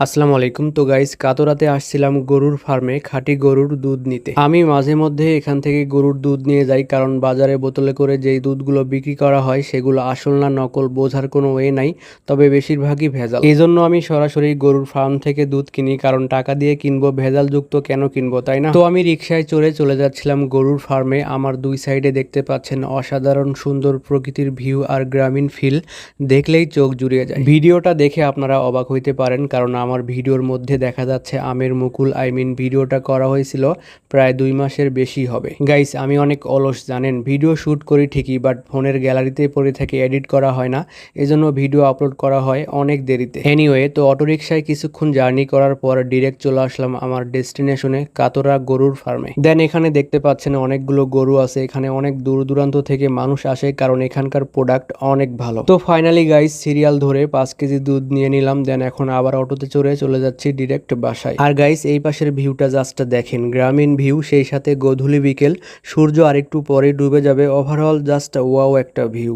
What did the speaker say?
আসসালামু আলাইকুম। তো গাইস, কাতরাতে আসছিলাম গরুর ফার্মে খাঁটি গরুর দুধ নিতে। আমি মাঝে মধ্যে এখান থেকে গরুর দুধ নিয়ে যাই, কারণ বাজারে বোতলে করে যেই দুধগুলো বিক্রি করা হয় সেগুলো আসল না নকল বোঝার কোনো ওয়ে নাই, তবে বেশিরভাগই ভেজাল। এই জন্য আমি সরাসরি গরুর ফার্ম থেকে দুধ কিনি, কারণ টাকা দিয়ে কিনবো, ভেজাল যুক্ত কেন কিনবো, তাই না? তো আমি রিক্সায় চড়ে চলে যাচ্ছিলাম গরুর ফার্মে। আমার দুই সাইডে দেখতে পাচ্ছেন অসাধারণ সুন্দর প্রকৃতির ভিউ আর গ্রামীণ ফিল, দেখলেই চোখ জুড়িয়ে যায়। ভিডিওটা দেখে আপনারা অবাক হইতে পারেন, কারণ আমার ভিডিওর মধ্যে দেখা যাচ্ছে আমের মুকুল। ভিডিওটা করা হয়েছিল প্রায় 2 মাসের বেশি হবে। গাইস, আমি অনেক অলস জানেন, ভিডিও শ্যুট করি ঠিকই, বাট ফোনের গ্যালারিতে পড়ে থেকে এডিট করা হয় না, এজন্য ভিডিও আপলোড করা হয় অনেক দেরিতে। এনিওয়ে, তো অটোরিকশায় কিছুক্ষণ জার্নি করার পর ডিরেক্ট চলে আসলাম আমার ডেস্টিনেশনে, কাতরা গরুর ফার্মে। দেন এখানে দেখতে পাচ্ছেন অনেকগুলো গরু আছে। এখানে অনেক দূর দূরান্ত থেকে মানুষ আসে, কারণ এখানকার প্রোডাক্ট অনেক ভালো। তো ফাইনালি গাইস, সিরিয়াল ধরে 5 কেজি দুধ নিয়ে নিলাম। দেন এখন আবার অটোতে চড়ে চলে যাচ্ছি ডিরেক্ট বাসায়। আর গাইস, এই পাশের ভিউটা জাস্ট দেখেন, গ্রামীণ ভিউ, সেই সাথে গোধূলি বিকেল, সূর্য আরেকটু পরে ডুবে যাবে। ওভারঅল জাস্ট ওয়াও একটা ভিউ।